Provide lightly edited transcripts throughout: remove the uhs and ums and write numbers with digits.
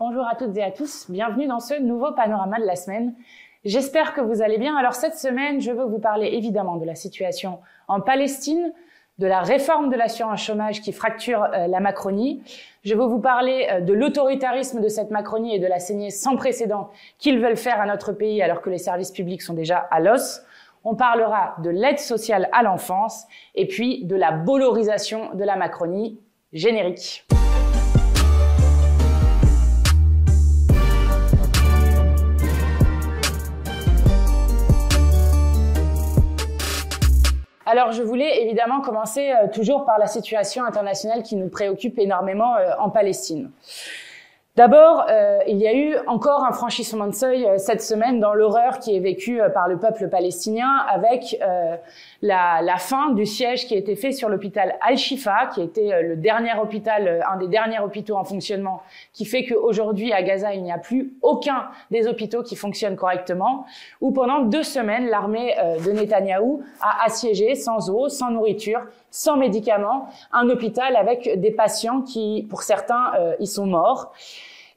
Bonjour à toutes et à tous, bienvenue dans ce nouveau panorama de la semaine. J'espère que vous allez bien. Alors cette semaine, je veux vous parler évidemment de la situation en Palestine, de la réforme de l'assurance chômage qui fracture la Macronie. Je veux vous parler de l'autoritarisme de cette Macronie et de la saignée sans précédent qu'ils veulent faire à notre pays alors que les services publics sont déjà à l'os. On parlera de l'aide sociale à l'enfance et puis de la bollorisation de la Macronie. Générique. Alors, je voulais évidemment commencer toujours par la situation internationale qui nous préoccupe énormément en Palestine. D'abord, il y a eu encore un franchissement de seuil cette semaine dans l'horreur qui est vécue par le peuple palestinien avec la fin du siège qui a été fait sur l'hôpital Al-Shifa, qui était le dernier hôpital, un des derniers hôpitaux en fonctionnement, qui fait qu'aujourd'hui à Gaza, il n'y a plus aucun des hôpitaux qui fonctionnent correctement, où pendant 2 semaines, l'armée de Netanyahou a assiégé sans eau, sans nourriture, sans médicaments, un hôpital avec des patients qui, pour certains, ils sont morts.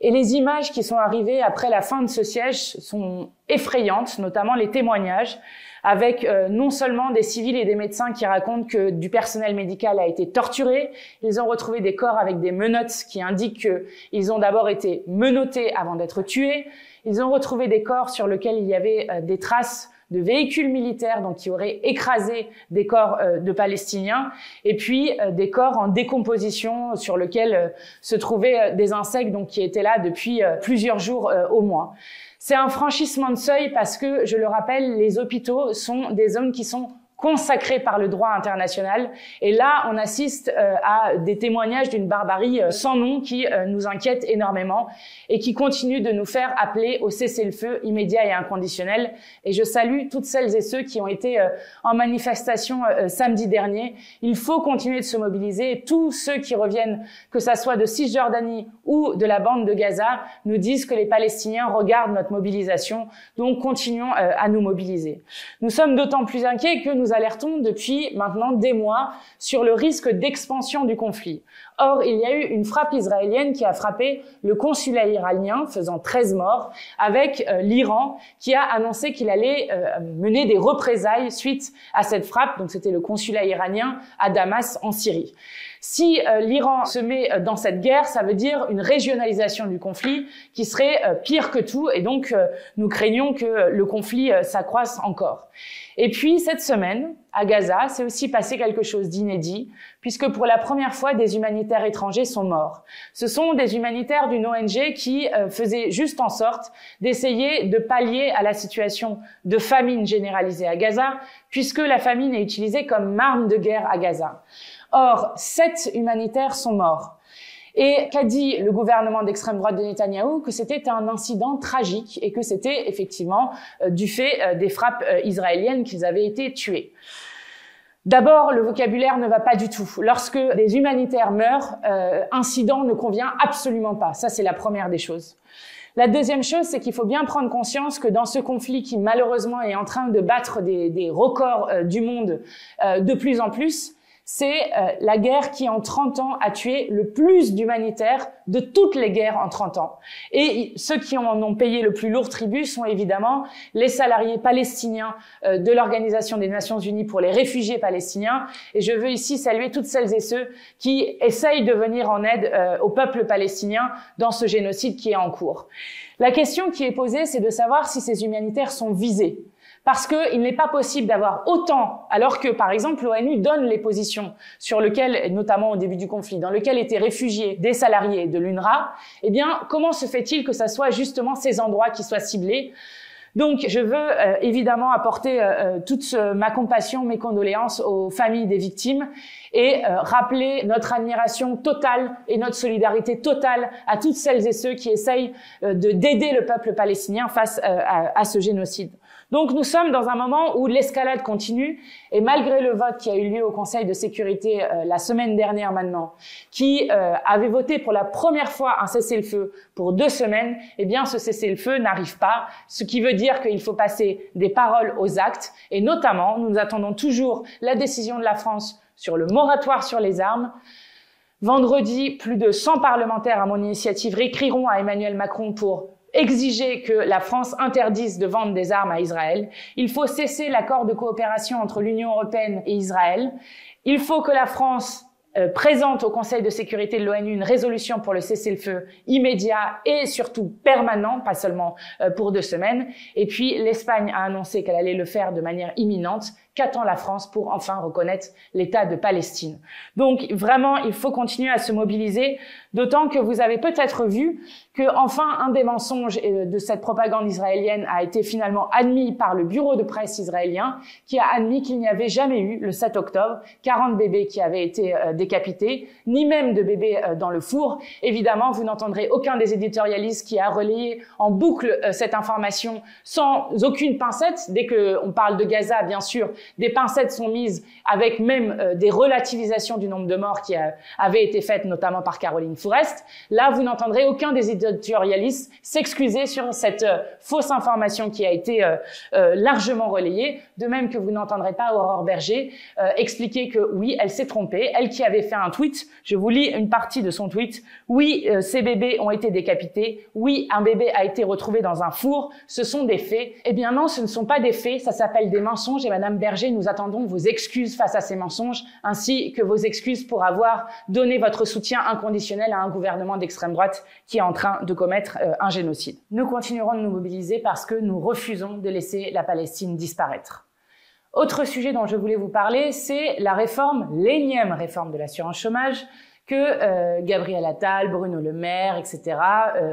Et les images qui sont arrivées après la fin de ce siège sont effrayantes, notamment les témoignages, avec non seulement des civils et des médecins qui racontent que du personnel médical a été torturé, ils ont retrouvé des corps avec des menottes qui indiquent qu'ils ont d'abord été menottés avant d'être tués, ils ont retrouvé des corps sur lesquels il y avait des traces de véhicules militaires donc qui auraient écrasé des corps de Palestiniens et puis des corps en décomposition sur lesquels se trouvaient des insectes donc qui étaient là depuis plusieurs jours au moins. C'est un franchissement de seuil parce que, je le rappelle, les hôpitaux sont des zones qui sont consacrés par le droit international. Et là, on assiste à des témoignages d'une barbarie sans nom qui nous inquiète énormément et qui continue de nous faire appeler au cessez-le-feu immédiat et inconditionnel. Et je salue toutes celles et ceux qui ont été en manifestation samedi dernier. Il faut continuer de se mobiliser. Et tous ceux qui reviennent, que ça soit de Cisjordanie ou de la bande de Gaza, nous disent que les Palestiniens regardent notre mobilisation. Donc, continuons à nous mobiliser. Nous sommes d'autant plus inquiets que nous alertons depuis maintenant des mois sur le risque d'expansion du conflit. Or, il y a eu une frappe israélienne qui a frappé le consulat iranien, faisant 13 morts, avec l'Iran qui a annoncé qu'il allait mener des représailles suite à cette frappe. Donc, c'était le consulat iranien à Damas, en Syrie. Si l'Iran se met dans cette guerre, ça veut dire une régionalisation du conflit qui serait pire que tout. Et donc, nous craignons que le conflit s'accroisse encore. Et puis, cette semaine, à Gaza, c'est aussi passé quelque chose d'inédit, puisque pour la première fois, des humanitaires étrangers sont morts. Ce sont des humanitaires d'une ONG qui faisait juste en sorte d'essayer de pallier à la situation de famine généralisée à Gaza, puisque la famine est utilisée comme arme de guerre à Gaza. Or, 7 humanitaires sont morts. Et qu'a dit le gouvernement d'extrême droite de Netanyahou? Que c'était un incident tragique et que c'était effectivement du fait des frappes israéliennes qu'ils avaient été tués. D'abord, le vocabulaire ne va pas du tout. Lorsque des humanitaires meurent, incident ne convient absolument pas. Ça, c'est la première des choses. La deuxième chose, c'est qu'il faut bien prendre conscience que dans ce conflit qui malheureusement est en train de battre des records du monde de plus en plus, c'est la guerre qui, en 30 ans, a tué le plus d'humanitaires de toutes les guerres en 30 ans. Et ceux qui en ont payé le plus lourd tribut sont évidemment les salariés palestiniens de l'Organisation des Nations Unies pour les réfugiés palestiniens. Et je veux ici saluer toutes celles et ceux qui essayent de venir en aide au peuple palestinien dans ce génocide qui est en cours. La question qui est posée, c'est de savoir si ces humanitaires sont visés. Parce qu'il n'est pas possible d'avoir autant, alors que, par exemple, l'ONU donne les positions sur lesquelles, notamment au début du conflit, dans lesquelles étaient réfugiés des salariés de l'UNRWA, eh bien, comment se fait-il que ça soit justement ces endroits qui soient ciblés? Donc, je veux évidemment apporter toute ma compassion, mes condoléances aux familles des victimes et rappeler notre admiration totale et notre solidarité totale à toutes celles et ceux qui essayent d'aider le peuple palestinien face à ce génocide. Donc nous sommes dans un moment où l'escalade continue et malgré le vote qui a eu lieu au Conseil de sécurité la semaine dernière maintenant, qui avait voté pour la première fois un cessez-le-feu pour 2 semaines, eh bien ce cessez-le-feu n'arrive pas, ce qui veut dire qu'il faut passer des paroles aux actes et notamment nous attendons toujours la décision de la France sur le moratoire sur les armes. Vendredi, plus de 100 parlementaires à mon initiative écriront à Emmanuel Macron pour exiger que la France interdise de vendre des armes à Israël. Il faut cesser l'accord de coopération entre l'Union européenne et Israël. Il faut que la France présente au Conseil de sécurité de l'ONU une résolution pour le cessez-le-feu immédiat et surtout permanent, pas seulement pour 2 semaines. Et puis l'Espagne a annoncé qu'elle allait le faire de manière imminente. Qu'attend la France pour enfin reconnaître l'État de Palestine? Donc vraiment, il faut continuer à se mobiliser, d'autant que vous avez peut-être vu que enfin un des mensonges de cette propagande israélienne a été finalement admis par le bureau de presse israélien, qui a admis qu'il n'y avait jamais eu, le 7 octobre, 40 bébés qui avaient été décapités, ni même de bébés dans le four. Évidemment, vous n'entendrez aucun des éditorialistes qui a relayé en boucle cette information sans aucune pincette. Dès qu'on parle de Gaza, bien sûr, des pincettes sont mises avec même des relativisations du nombre de morts qui avaient été faites notamment par Caroline Fourest. Là, vous n'entendrez aucun des éditorialistes s'excuser sur cette fausse information qui a été largement relayée. De même que vous n'entendrez pas Aurore Berger expliquer que oui, elle s'est trompée. Elle qui avait fait un tweet, je vous lis une partie de son tweet. Oui, ces bébés ont été décapités. Oui, un bébé a été retrouvé dans un four. Ce sont des faits. Eh bien non, ce ne sont pas des faits. Ça s'appelle des mensonges. Et Madame Berger, nous attendons vos excuses face à ces mensonges, ainsi que vos excuses pour avoir donné votre soutien inconditionnel à un gouvernement d'extrême droite qui est en train de commettre un génocide. Nous continuerons de nous mobiliser parce que nous refusons de laisser la Palestine disparaître. Autre sujet dont je voulais vous parler, c'est la réforme, l'énième réforme de l'assurance chômage que Gabriel Attal, Bruno Le Maire, etc.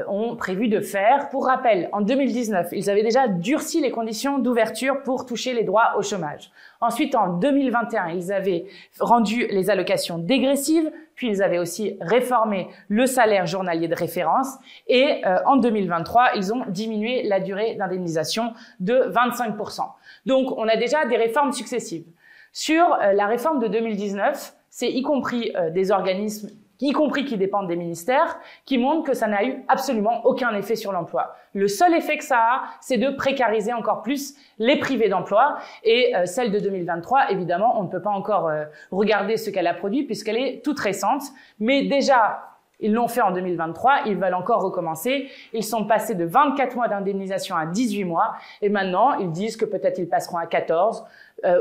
Ont prévu de faire. Pour rappel, en 2019, ils avaient déjà durci les conditions d'ouverture pour toucher les droits au chômage. Ensuite, en 2021, ils avaient rendu les allocations dégressives, puis ils avaient aussi réformé le salaire journalier de référence et en 2023, ils ont diminué la durée d'indemnisation de 25%. Donc, on a déjà des réformes successives. Sur la réforme de 2019, c'est y compris des organismes, y compris qui dépendent des ministères, qui montrent que ça n'a eu absolument aucun effet sur l'emploi. Le seul effet que ça a, c'est de précariser encore plus les privés d'emploi. Et celle de 2023, évidemment, on ne peut pas encore regarder ce qu'elle a produit puisqu'elle est toute récente. Mais déjà, ils l'ont fait en 2023, ils veulent encore recommencer. Ils sont passés de 24 mois d'indemnisation à 18 mois. Et maintenant, ils disent que peut-être ils passeront à 14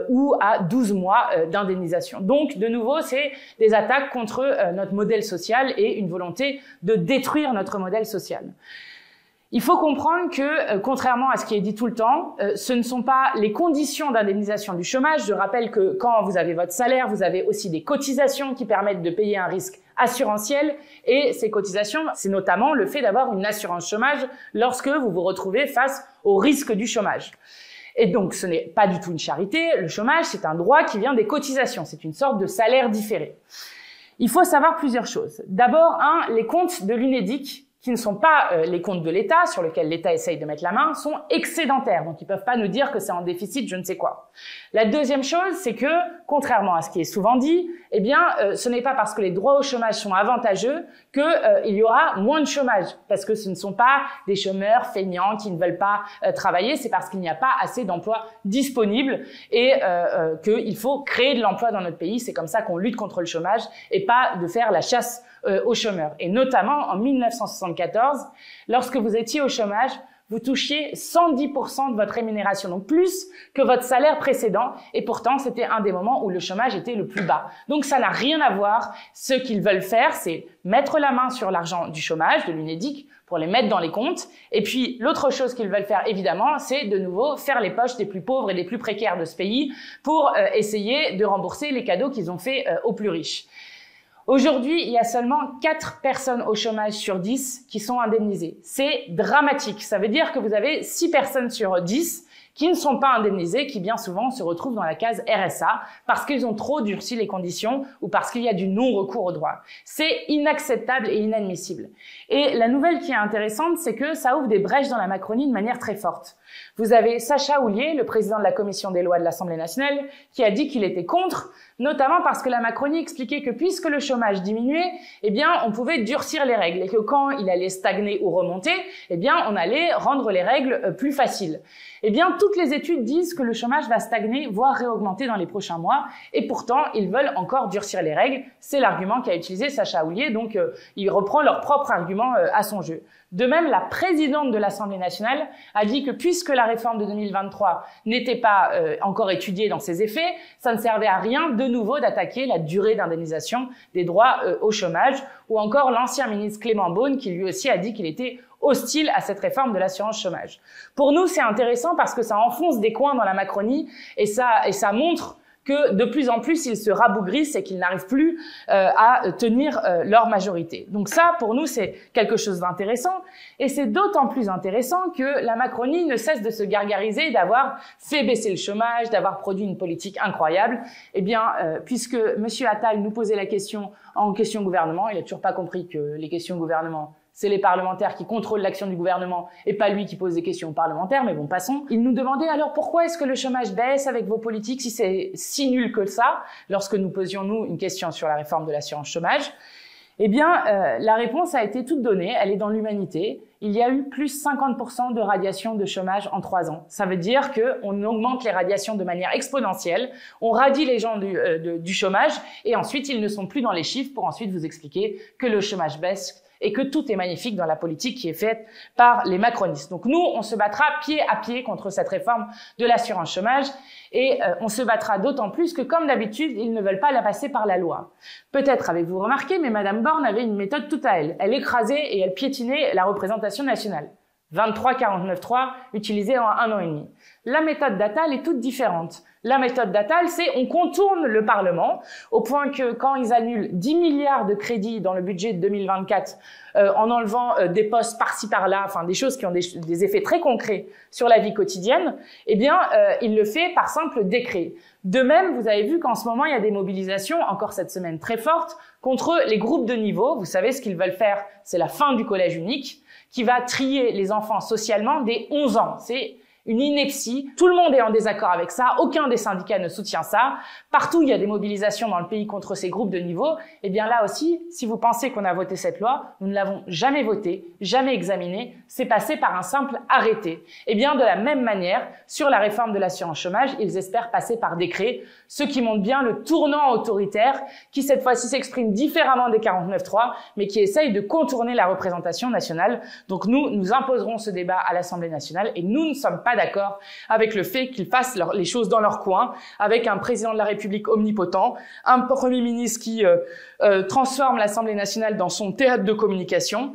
ou à 12 mois d'indemnisation. Donc, de nouveau, c'est des attaques contre notre modèle social et une volonté de détruire notre modèle social. Il faut comprendre que, contrairement à ce qui est dit tout le temps, ce ne sont pas les conditions d'indemnisation du chômage. Je rappelle que quand vous avez votre salaire, vous avez aussi des cotisations qui permettent de payer un risque assurantiel. Et ces cotisations, c'est notamment le fait d'avoir une assurance chômage lorsque vous vous retrouvez face au risque du chômage. Et donc, ce n'est pas du tout une charité. Le chômage, c'est un droit qui vient des cotisations. C'est une sorte de salaire différé. Il faut savoir plusieurs choses. D'abord, les comptes de l'UNEDIC, qui ne sont pas les comptes de l'État, sur lesquels l'État essaye de mettre la main, sont excédentaires. Donc, ils peuvent pas nous dire que c'est en déficit, je ne sais quoi. La deuxième chose, c'est que, contrairement à ce qui est souvent dit, eh bien, ce n'est pas parce que les droits au chômage sont avantageux qu'il y aura moins de chômage. Parce que ce ne sont pas des chômeurs feignants qui ne veulent pas travailler, c'est parce qu'il n'y a pas assez d'emplois disponibles et qu'il faut créer de l'emploi dans notre pays. C'est comme ça qu'on lutte contre le chômage et pas de faire la chasse aux chômeurs. Et notamment, en 1974, lorsque vous étiez au chômage, vous touchiez 110% de votre rémunération, donc plus que votre salaire précédent. Et pourtant, c'était un des moments où le chômage était le plus bas. Donc, ça n'a rien à voir. Ce qu'ils veulent faire, c'est mettre la main sur l'argent du chômage, de l'UNEDIC, pour les mettre dans les comptes. Et puis, l'autre chose qu'ils veulent faire, évidemment, c'est de nouveau faire les poches des plus pauvres et des plus précaires de ce pays pour essayer de rembourser les cadeaux qu'ils ont faits aux plus riches. Aujourd'hui, il y a seulement 4 personnes au chômage sur 10 qui sont indemnisées. C'est dramatique. Ça veut dire que vous avez 6 personnes sur 10 qui ne sont pas indemnisées, qui bien souvent se retrouvent dans la case RSA parce qu'ils ont trop durci les conditions ou parce qu'il y a du non-recours au droit. C'est inacceptable et inadmissible. Et la nouvelle qui est intéressante, c'est que ça ouvre des brèches dans la Macronie de manière très forte. Vous avez Sacha Houlié, le président de la commission des lois de l'Assemblée nationale, qui a dit qu'il était contre notamment parce que la Macronie expliquait que puisque le chômage diminuait, eh bien, on pouvait durcir les règles et que quand il allait stagner ou remonter, eh bien, on allait rendre les règles plus faciles. Eh bien, toutes les études disent que le chômage va stagner, voire réaugmenter dans les prochains mois, et pourtant, ils veulent encore durcir les règles. C'est l'argument qu'a utilisé Sacha Houlié, donc il reprend leur propre argument à son jeu. De même, la présidente de l'Assemblée nationale a dit que puisque la réforme de 2023 n'était pas encore étudiée dans ses effets, ça ne servait à rien de nouveau d'attaquer la durée d'indemnisation des droits au chômage, ou encore l'ancien ministre Clément Beaune qui lui aussi a dit qu'il était hostile à cette réforme de l'assurance chômage. Pour nous, c'est intéressant parce que ça enfonce des coins dans la Macronie et ça montre que de plus en plus, ils se rabougrissent et qu'ils n'arrivent plus à tenir leur majorité. Donc ça, pour nous, c'est quelque chose d'intéressant. Et c'est d'autant plus intéressant que la Macronie ne cesse de se gargariser d'avoir fait baisser le chômage, d'avoir produit une politique incroyable. Eh bien, puisque M. Attal nous posait la question en question gouvernement, il n'a toujours pas compris que les questions gouvernement, c'est les parlementaires qui contrôlent l'action du gouvernement et pas lui qui pose des questions aux parlementaires, mais bon, passons. Il nous demandait alors pourquoi est-ce que le chômage baisse avec vos politiques si c'est si nul que ça, lorsque nous posions, nous, une question sur la réforme de l'assurance chômage. Eh bien, la réponse a été toute donnée, elle est dans l'humanité. Il y a eu plus 50% de radiation de chômage en 3 ans. Ça veut dire qu'on augmente les radiations de manière exponentielle, on radie les gens du chômage et ensuite ils ne sont plus dans les chiffres pour ensuite vous expliquer que le chômage baisse et que tout est magnifique dans la politique qui est faite par les macronistes. Donc nous, on se battra pied à pied contre cette réforme de l'assurance chômage et on se battra d'autant plus que, comme d'habitude, ils ne veulent pas la passer par la loi. Peut-être avez-vous remarqué, mais Madame Borne avait une méthode toute à elle. Elle écrasait et elle piétinait la représentation nationale. 23-49-3 utilisé en 1 an et demi. La méthode d'Attal est toute différente. La méthode d'Attal, c'est on contourne le Parlement au point que quand ils annulent 10 milliards de crédits dans le budget de 2024 en enlevant des postes par-ci par-là, enfin des choses qui ont des effets très concrets sur la vie quotidienne, eh bien il le fait par simple décret. De même, vous avez vu qu'en ce moment il y a des mobilisations, encore cette semaine très fortes, contre les groupes de niveau. Vous savez ce qu'ils veulent faire, c'est la fin du collège unique qui va trier les enfants socialement dès 11 ans. C'est une ineptie. Tout le monde est en désaccord avec ça. Aucun des syndicats ne soutient ça. Partout, il y a des mobilisations dans le pays contre ces groupes de niveau. Eh bien là aussi, si vous pensez qu'on a voté cette loi, nous ne l'avons jamais votée, jamais examinée. C'est passé par un simple arrêté. Eh bien, de la même manière, sur la réforme de l'assurance chômage, ils espèrent passer par décret, ce qui montre bien le tournant autoritaire qui, cette fois-ci, s'exprime différemment des 49.3, mais qui essaye de contourner la représentation nationale. Donc nous imposerons ce débat à l'Assemblée nationale et nous ne sommes pas d'accord avec le fait qu'ils fassent les choses dans leur coin, avec un président de la République omnipotent, un Premier ministre qui transforme l'Assemblée nationale dans son théâtre de communication.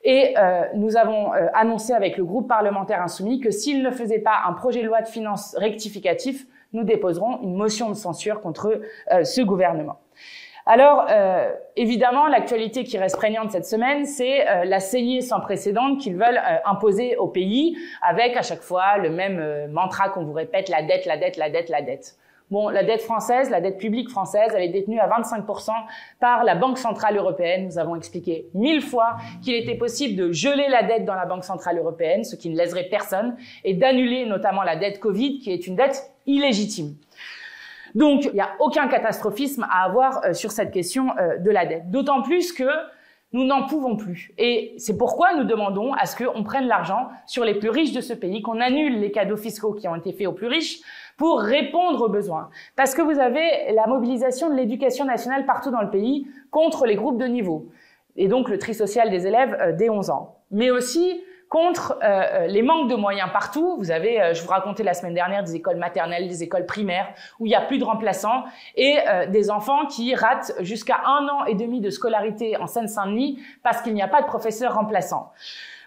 Et nous avons annoncé avec le groupe parlementaire insoumis que s'il ne faisait pas un projet de loi de finances rectificatif, nous déposerons une motion de censure contre ce gouvernement. Alors, évidemment, l'actualité qui reste prégnante cette semaine, c'est la saignée sans précédent qu'ils veulent imposer au pays, avec à chaque fois le même mantra qu'on vous répète, la dette, la dette, la dette, la dette. Bon, la dette française, la dette publique française, elle est détenue à 25% par la Banque Centrale Européenne. Nous avons expliqué 1000 fois qu'il était possible de geler la dette dans la Banque Centrale Européenne, ce qui ne léserait personne, et d'annuler notamment la dette Covid, qui est une dette illégitime. Donc, il n'y a aucun catastrophisme à avoir sur cette question de la dette. D'autant plus que nous n'en pouvons plus. Et c'est pourquoi nous demandons à ce qu'on prenne l'argent sur les plus riches de ce pays, qu'on annule les cadeaux fiscaux qui ont été faits aux plus riches pour répondre aux besoins. Parce que vous avez la mobilisation de l'éducation nationale partout dans le pays contre les groupes de niveau. Et donc le tri social des élèves dès 11 ans. Mais aussi contre les manques de moyens partout. Vous avez, je vous racontais la semaine dernière, des écoles maternelles, des écoles primaires où il n'y a plus de remplaçants et des enfants qui ratent jusqu'à 1 an et demi de scolarité en Seine-Saint-Denis parce qu'il n'y a pas de professeurs remplaçants.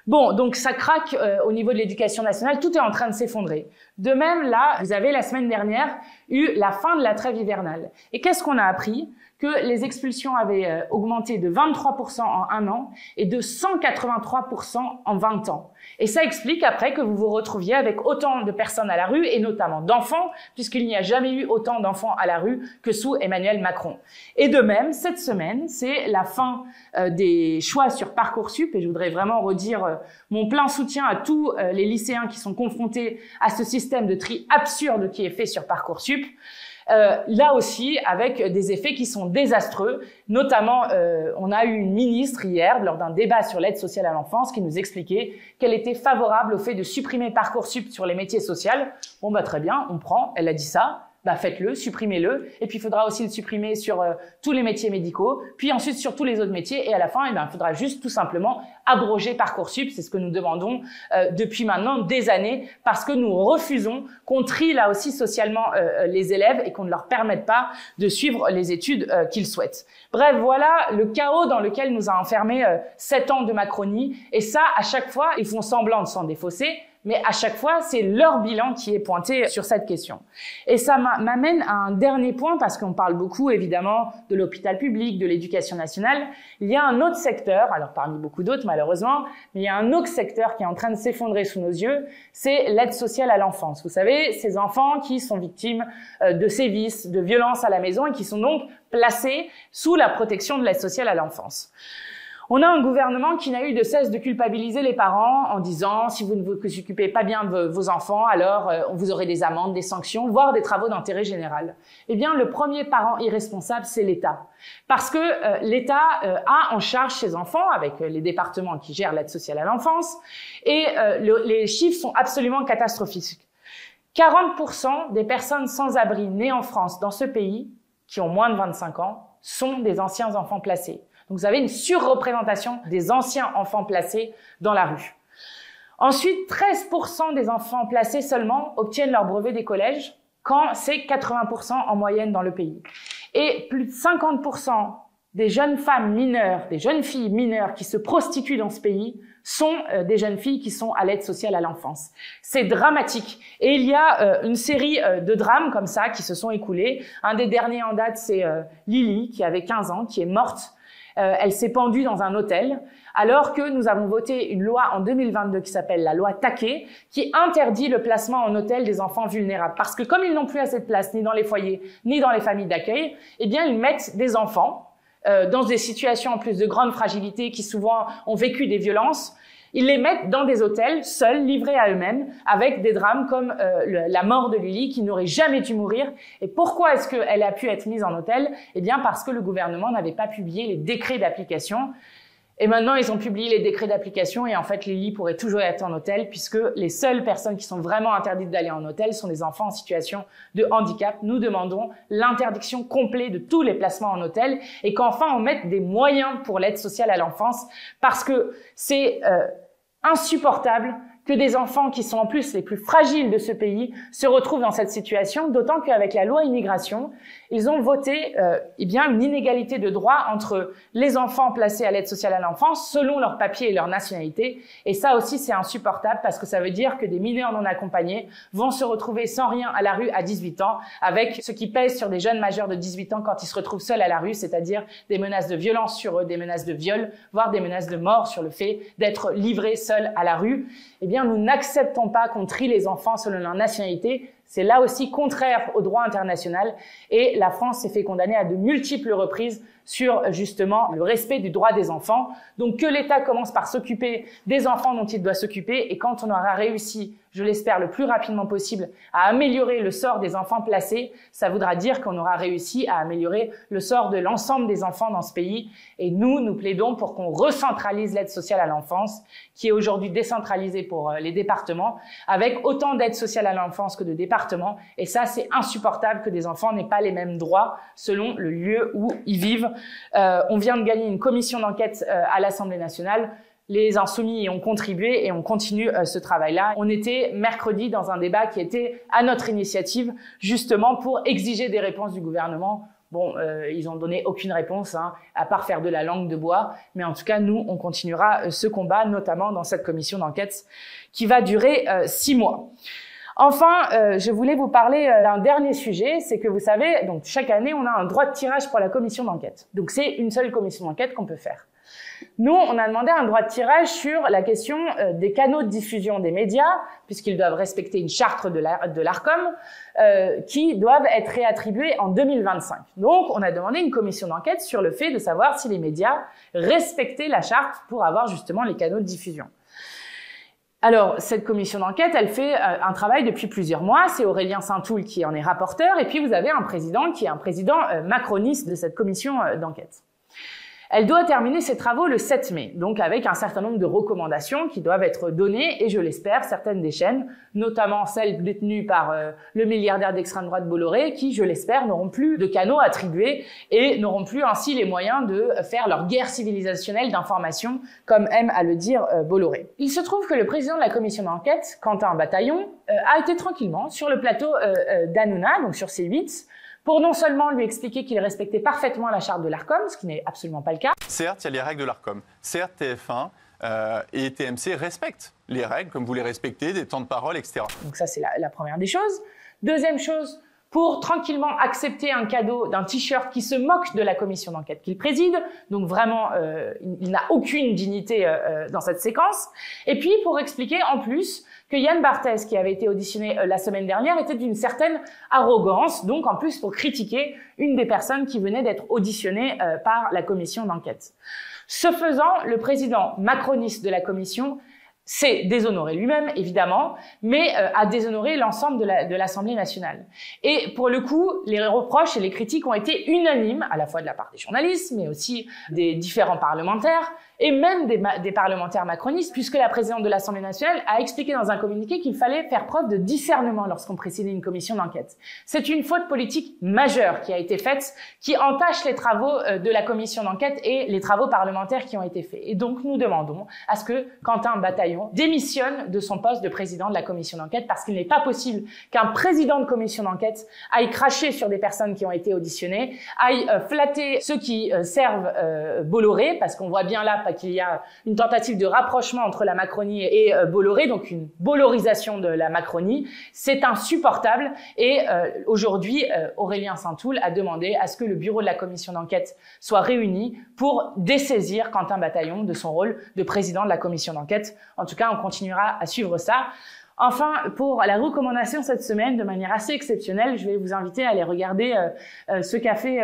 Bon, donc ça craque au niveau de l'éducation nationale, tout est en train de s'effondrer. De même, là, vous avez la semaine dernière eu la fin de la trêve hivernale. Et qu'est-ce qu'on a appris? Que les expulsions avaient augmenté de 23% en 1 an et de 183% en 20 ans. Et ça explique après que vous vous retrouviez avec autant de personnes à la rue, et notamment d'enfants, puisqu'il n'y a jamais eu autant d'enfants à la rue que sous Emmanuel Macron. Et de même, cette semaine, c'est la fin des choix sur Parcoursup, et je voudrais vraiment redire mon plein soutien à tous les lycéens qui sont confrontés à ce système de tri absurde qui est fait sur Parcoursup. Là aussi avec des effets qui sont désastreux. Notamment, on a eu une ministre hier, lors d'un débat sur l'aide sociale à l'enfance, qui nous expliquait qu'elle était favorable au fait de supprimer Parcoursup sur les métiers sociaux. Bon, bah très bien, on prend, elle a dit ça. Bah faites-le, supprimez-le, et puis il faudra aussi le supprimer sur tous les métiers médicaux, puis ensuite sur tous les autres métiers, et à la fin, il faudra juste tout simplement abroger Parcoursup. C'est ce que nous demandons depuis maintenant des années, parce que nous refusons qu'on trie là aussi socialement les élèves et qu'on ne leur permette pas de suivre les études qu'ils souhaitent. Bref, voilà le chaos dans lequel nous a enfermés 7 ans de Macronie, et ça, à chaque fois, ils font semblant de s'en défausser, mais à chaque fois, c'est leur bilan qui est pointé sur cette question. Et ça m'amène à un dernier point, parce qu'on parle beaucoup, évidemment, de l'hôpital public, de l'éducation nationale. Il y a un autre secteur, alors parmi beaucoup d'autres, malheureusement, mais il y a un autre secteur qui est en train de s'effondrer sous nos yeux, c'est l'aide sociale à l'enfance. Vous savez, ces enfants qui sont victimes de sévices, de violences à la maison et qui sont donc placés sous la protection de l'aide sociale à l'enfance. On a un gouvernement qui n'a eu de cesse de culpabiliser les parents en disant « si vous ne vous occupez pas bien de vos enfants, alors vous aurez des amendes, des sanctions, voire des travaux d'intérêt général ». Eh bien, le premier parent irresponsable, c'est l'État. Parce que l'État a en charge ses enfants avec les départements qui gèrent l'aide sociale à l'enfance, et les chiffres sont absolument catastrophiques. 40% des personnes sans abri nées en France, dans ce pays, qui ont moins de 25 ans, sont des anciens enfants placés. Donc vous avez une surreprésentation des anciens enfants placés dans la rue. Ensuite, 13% des enfants placés seulement obtiennent leur brevet des collèges, quand c'est 80% en moyenne dans le pays. Et plus de 50% des jeunes femmes mineures, des jeunes filles mineures qui se prostituent dans ce pays sont des jeunes filles qui sont à l'aide sociale à l'enfance. C'est dramatique. Et il y a une série de drames comme ça qui se sont écoulés. Un des derniers en date, c'est Lily, qui avait 15 ans, qui est morte. Elle s'est pendue dans un hôtel, alors que nous avons voté une loi en 2022 qui s'appelle la loi Taquet, qui interdit le placement en hôtel des enfants vulnérables. Parce que comme ils n'ont plus assez de place, ni dans les foyers, ni dans les familles d'accueil, eh bien, ils mettent des enfants dans des situations en plus de grande fragilité, qui souvent ont vécu des violences. Ils les mettent dans des hôtels, seuls, livrés à eux-mêmes, avec des drames comme la mort de Lily, qui n'aurait jamais dû mourir. Et pourquoi est-ce qu'elle a pu être mise en hôtel? Eh bien, parce que le gouvernement n'avait pas publié les décrets d'application. Et maintenant, ils ont publié les décrets d'application et en fait, Lily pourrait toujours être en hôtel, puisque les seules personnes qui sont vraiment interdites d'aller en hôtel sont les enfants en situation de handicap. Nous demandons l'interdiction complète de tous les placements en hôtel et qu'enfin on mette des moyens pour l'aide sociale à l'enfance, parce que c'est insupportable que des enfants qui sont en plus les plus fragiles de ce pays se retrouvent dans cette situation, d'autant qu'avec la loi immigration, ils ont voté eh bien une inégalité de droit entre les enfants placés à l'aide sociale à l'enfance selon leurs papiers et leur nationalité. Et ça aussi, c'est insupportable, parce que ça veut dire que des mineurs non accompagnés vont se retrouver sans rien à la rue à 18 ans, avec ce qui pèse sur des jeunes majeurs de 18 ans quand ils se retrouvent seuls à la rue, c'est-à-dire des menaces de violence sur eux, des menaces de viol, voire des menaces de mort sur le fait d'être livrés seuls à la rue. Eh bien, nous n'acceptons pas qu'on trie les enfants selon leur nationalité. C'est là aussi contraire au droit international, et la France s'est fait condamner à de multiples reprises sur justement le respect du droit des enfants. Donc que l'État commence par s'occuper des enfants dont il doit s'occuper, et quand on aura réussi, je l'espère le plus rapidement possible, à améliorer le sort des enfants placés, ça voudra dire qu'on aura réussi à améliorer le sort de l'ensemble des enfants dans ce pays. Et nous plaidons pour qu'on recentralise l'aide sociale à l'enfance, qui est aujourd'hui décentralisée pour les départements, avec autant d'aide sociale à l'enfance que de départements. Et ça, c'est insupportable que des enfants n'aient pas les mêmes droits selon le lieu où ils vivent. On vient de gagner une commission d'enquête à l'Assemblée nationale. Les Insoumis y ont contribué et on continue ce travail-là. On était mercredi dans un débat qui était à notre initiative, justement pour exiger des réponses du gouvernement. Bon, ils ont donné aucune réponse, hein, à part faire de la langue de bois. Mais en tout cas, nous, on continuera ce combat, notamment dans cette commission d'enquête qui va durer 6 mois. Enfin, je voulais vous parler d'un dernier sujet, c'est que vous savez, donc chaque année, on a un droit de tirage pour la commission d'enquête. Donc c'est une seule commission d'enquête qu'on peut faire. Nous, on a demandé un droit de tirage sur la question des canaux de diffusion des médias, puisqu'ils doivent respecter une charte de l'Arcom, qui doivent être réattribués en 2025. Donc, on a demandé une commission d'enquête sur le fait de savoir si les médias respectaient la charte pour avoir justement les canaux de diffusion. Alors, cette commission d'enquête, elle fait un travail depuis plusieurs mois. C'est Aurélien Saint-Toul qui en est rapporteur. Et puis, vous avez un président qui est un président macroniste de cette commission d'enquête. Elle doit terminer ses travaux le 7 mai, donc avec un certain nombre de recommandations qui doivent être données, et je l'espère, certaines des chaînes, notamment celles détenues par le milliardaire d'extrême droite Bolloré, qui, je l'espère, n'auront plus de canaux attribués et n'auront plus ainsi les moyens de faire leur guerre civilisationnelle d'information, comme aime à le dire Bolloré. Il se trouve que le président de la commission d'enquête, Quentin Bataillon, a été tranquillement sur le plateau d'Hanouna, donc sur C8, pour non seulement lui expliquer qu'il respectait parfaitement la charte de l'Arcom, ce qui n'est absolument pas le cas. Certes, il y a les règles de l'Arcom. Certes, TF1 et TMC respectent les règles, comme vous les respectez, des temps de parole, etc. Donc ça, c'est la première des choses. Deuxième chose, pour tranquillement accepter un cadeau d'un t-shirt qui se moque de la commission d'enquête qu'il préside. Donc vraiment, il n'a aucune dignité dans cette séquence. Et puis, pour expliquer en plus que Yann Barthès, qui avait été auditionné la semaine dernière, était d'une certaine arrogance, donc en plus pour critiquer une des personnes qui venait d'être auditionnées par la commission d'enquête. Ce faisant, le président macroniste de la commission s'est déshonoré lui-même, évidemment, mais a déshonoré l'ensemble de l'Assemblée nationale. Et pour le coup, les reproches et les critiques ont été unanimes, à la fois de la part des journalistes, mais aussi des différents parlementaires, et même des parlementaires macronistes, puisque la présidente de l'Assemblée nationale a expliqué dans un communiqué qu'il fallait faire preuve de discernement lorsqu'on présidait une commission d'enquête. C'est une faute politique majeure qui a été faite, qui entache les travaux de la commission d'enquête et les travaux parlementaires qui ont été faits. Et donc, nous demandons à ce que Quentin Bataillon démissionne de son poste de président de la commission d'enquête, parce qu'il n'est pas possible qu'un président de commission d'enquête aille cracher sur des personnes qui ont été auditionnées, aille flatter ceux qui servent Bolloré, parce qu'on voit bien là qu'il y a une tentative de rapprochement entre la Macronie et Bolloré, donc une bollorisation de la Macronie. C'est insupportable et aujourd'hui, Aurélien Saint-Toul a demandé à ce que le bureau de la commission d'enquête soit réuni pour dessaisir Quentin Bataillon de son rôle de président de la commission d'enquête. En tout cas, on continuera à suivre ça. Enfin, pour la recommandation cette semaine, de manière assez exceptionnelle, je vais vous inviter à aller regarder ce qu'a fait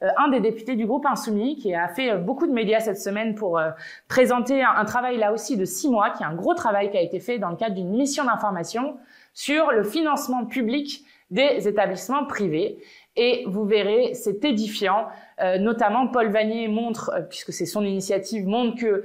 un des députés du groupe Insoumis, qui a fait beaucoup de médias cette semaine pour présenter un travail là aussi de 6 mois, qui est un gros travail qui a été fait dans le cadre d'une mission d'information sur le financement public des établissements privés. Et vous verrez, c'est édifiant. Notamment, Paul Vannier montre, puisque c'est son initiative, montre que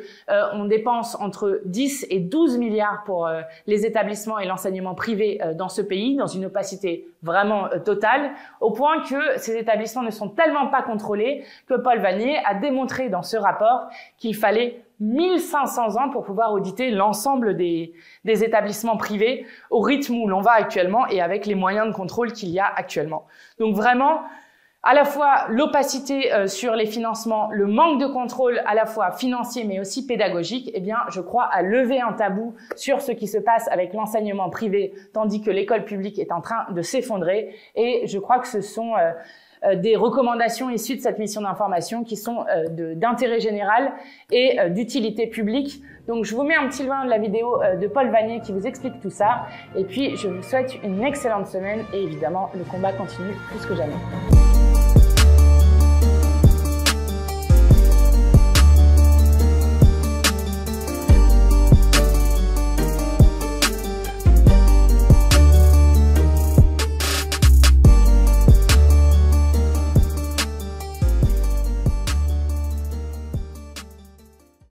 on dépense entre 10 et 12 milliards pour les établissements et l'enseignement privé dans ce pays, dans une opacité vraiment totale, au point que ces établissements ne sont tellement pas contrôlés que Paul Vannier a démontré dans ce rapport qu'il fallait 1500 ans pour pouvoir auditer l'ensemble des établissements privés au rythme où l'on va actuellement et avec les moyens de contrôle qu'il y a actuellement. Donc vraiment, à la fois l'opacité sur les financements, le manque de contrôle à la fois financier mais aussi pédagogique, eh bien, je crois à lever un tabou sur ce qui se passe avec l'enseignement privé, tandis que l'école publique est en train de s'effondrer. Et je crois que ce sont des recommandations issues de cette mission d'information qui sont d'intérêt général et d'utilité publique. Donc, je vous mets un petit lien de la vidéo de Paul Vannier qui vous explique tout ça. Et puis, je vous souhaite une excellente semaine et évidemment, le combat continue plus que jamais.